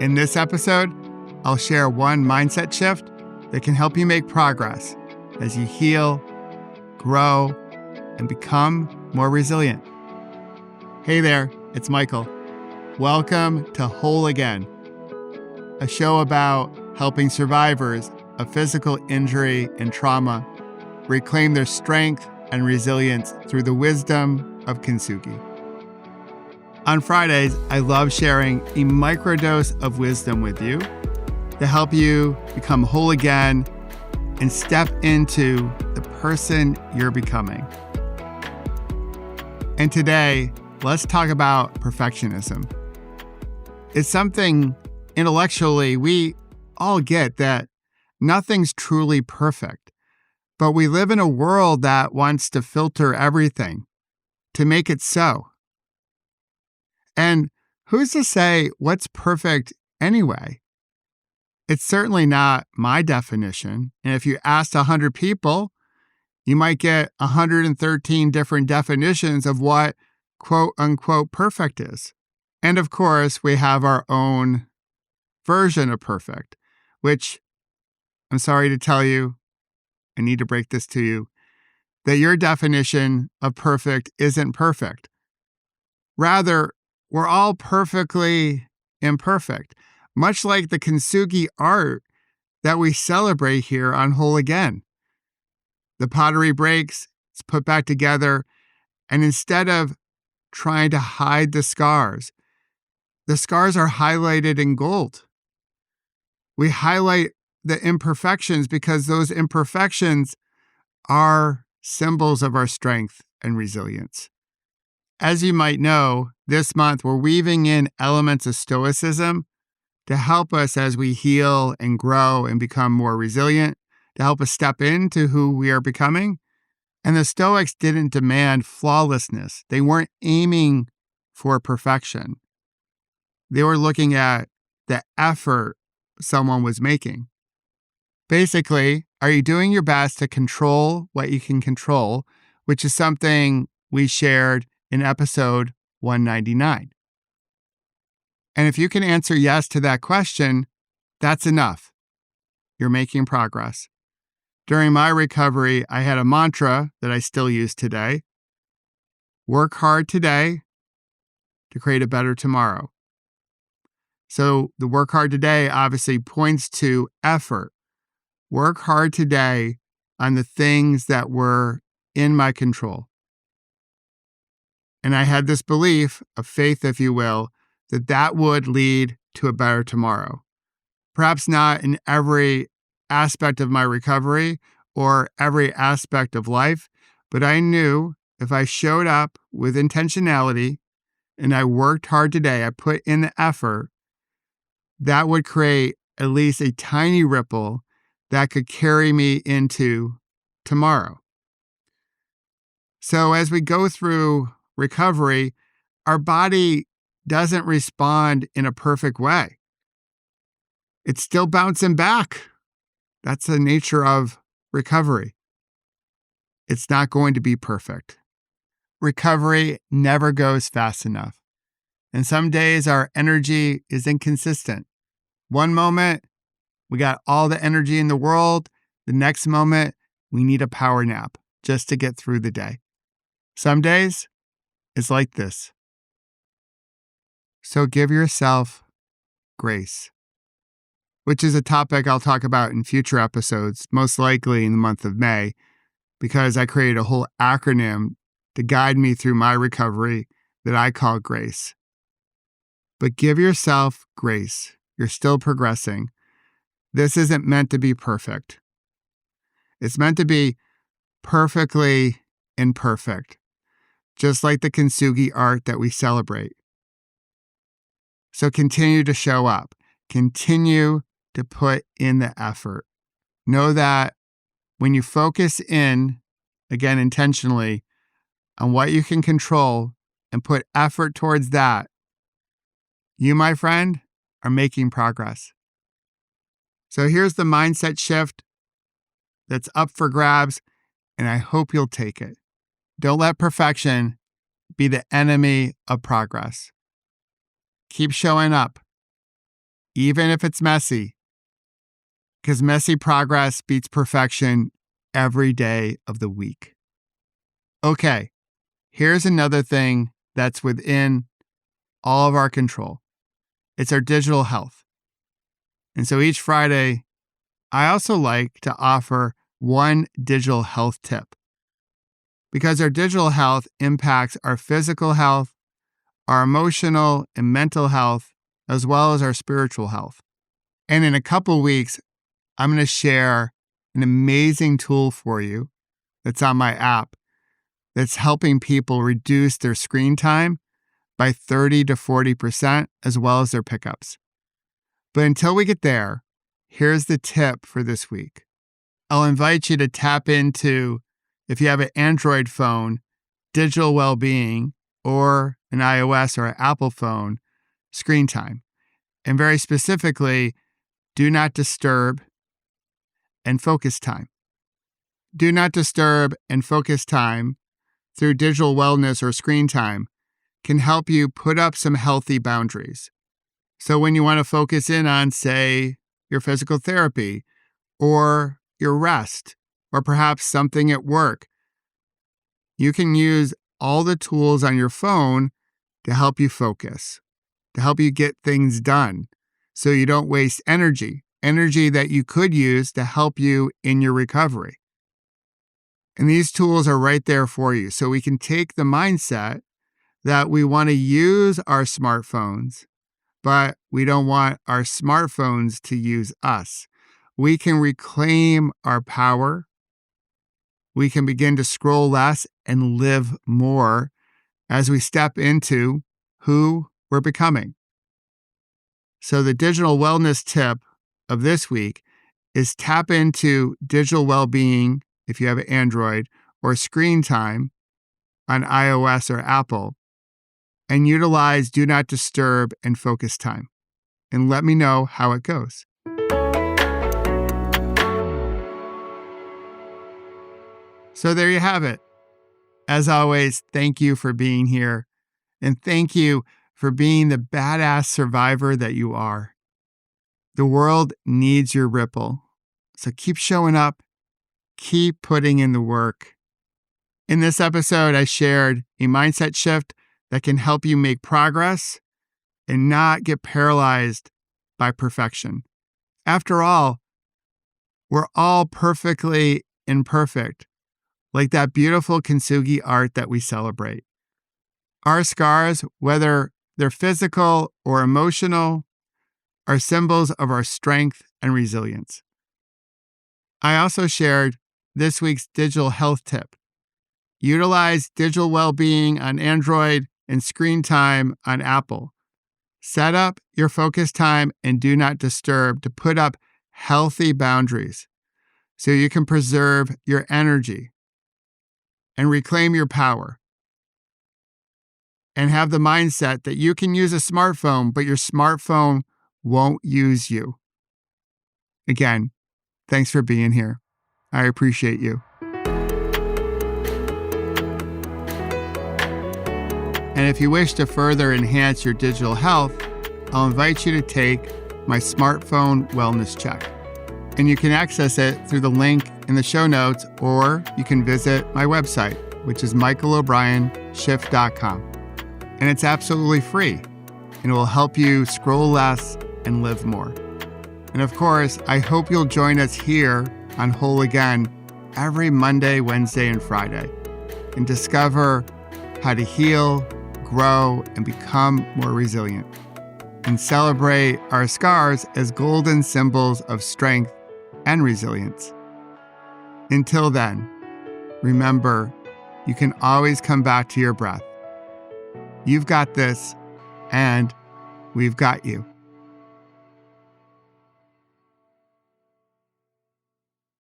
In this episode, I'll share one mindset shift that can help you make progress as you heal, grow, and become more resilient. Hey there, it's Michael. Welcome to Whole Again, a show about helping survivors of physical injury and trauma reclaim their strength and resilience through the wisdom of Kintsugi. On Fridays, I love sharing a microdose of wisdom with you to help you become whole again and step into the person you're becoming. And today, let's talk about perfectionism. It's something intellectually we all get, that nothing's truly perfect, but we live in a world that wants to filter everything to make it so. And who's to say what's perfect anyway? It's certainly not my definition. And if you asked 100 people, you might get 113 different definitions of what quote unquote perfect is. And of course, we have our own version of perfect, which I'm sorry to tell you, I need to break this to you, that your definition of perfect isn't perfect. Rather, we're all perfectly imperfect, much like the Kintsugi art that we celebrate here on Whole Again. The pottery breaks, it's put back together, and instead of trying to hide the scars are highlighted in gold. We highlight the imperfections because those imperfections are symbols of our strength and resilience. As you might know, this month we're weaving in elements of Stoicism to help us as we heal and grow and become more resilient, to help us step into who we are becoming. And the Stoics didn't demand flawlessness. They weren't aiming for perfection. They were looking at the effort someone was making. Basically, are you doing your best to control what you can control, which is something we shared in episode 199. And if you can answer yes to that question, that's enough. You're making progress. During my recovery, I had a mantra that I still use today. Work hard today to create a better tomorrow. So the work hard today obviously points to effort. Work hard today on the things that were in my control. And I had this belief of faith, if you will, that would lead to a better tomorrow. Perhaps not in every aspect of my recovery or every aspect of life, but I knew if I showed up with intentionality and I worked hard today, I put in the effort, that would create at least a tiny ripple that could carry me into tomorrow. So as we go through recovery, our body doesn't respond in a perfect way. It's still bouncing back. That's the nature of recovery. It's not going to be perfect. Recovery never goes fast enough. And some days our energy is inconsistent. One moment, we got all the energy in the world. The next moment, we need a power nap just to get through the day. Some days, it's like this. So give yourself grace, which is a topic I'll talk about in future episodes, most likely in the month of May, because I created a whole acronym to guide me through my recovery that I call GRACE. But give yourself grace. You're still progressing. This isn't meant to be perfect. It's meant to be perfectly imperfect, just like the Kintsugi art that we celebrate. So continue to show up. Continue to put in the effort. Know that when you focus in, again, intentionally, on what you can control and put effort towards that, you, my friend, are making progress. So here's the mindset shift that's up for grabs, and I hope you'll take it. Don't let perfection be the enemy of progress. keep showing up, even if it's messy, because messy progress beats perfection every day of the week. Okay, here's another thing that's within all of our control. It's our digital health. And so each Friday, I also like to offer one digital health tip, because our digital health impacts our physical health, our emotional and mental health, as well as our spiritual health. And in a couple weeks, I'm going to share an amazing tool for you that's on my app that's helping people reduce their screen time by 30 to 40%, as well as their pickups. But until we get there, here's the tip for this week. I'll invite you to tap into, if you have an Android phone, digital well-being, or an iOS or an Apple phone, screen time. And very specifically, do not disturb and focus time. Do not disturb and focus time through digital wellness or screen time can help you put up some healthy boundaries. So when you want to focus in on, say, your physical therapy or your rest, or perhaps something at work, you can use all the tools on your phone to help you focus, to help you get things done so you don't waste energy that you could use to help you in your recovery. And these tools are right there for you. So we can take the mindset that we want to use our smartphones, but we don't want our smartphones to use us. We can reclaim our power. We can begin to scroll less and live more as we step into who we're becoming. So the digital wellness tip of this week is tap into digital well-being if you have an Android, or screen time on iOS or Apple, and utilize do not disturb and focus time. And let me know how it goes. So there you have it. As always, thank you for being here. And thank you for being the badass survivor that you are. The world needs your ripple. So keep showing up. Keep putting in the work. In this episode, I shared a mindset shift that can help you make progress and not get paralyzed by perfection. After all, we're all perfectly imperfect, like that beautiful Kintsugi art that we celebrate. Our scars, whether they're physical or emotional, are symbols of our strength and resilience. I also shared this week's digital health tip. Utilize digital well-being on Android and screen time on Apple. Set up your focus time and do not disturb to put up healthy boundaries so you can preserve your energy and reclaim your power. And have the mindset that you can use a smartphone, but your smartphone won't use you. Again, thanks for being here. I appreciate you. And if you wish to further enhance your digital health, I'll invite you to take my smartphone wellness check. And you can access it through the link in the show notes, or you can visit my website, which is michaelobrienshift.com. And it's absolutely free, and it will help you scroll less and live more. And of course, I hope you'll join us here on Whole Again every Monday, Wednesday, and Friday and discover how to heal, grow, and become more resilient, and celebrate our scars as golden symbols of strength and resilience. Until then, remember, you can always come back to your breath. You've got this, and we've got you.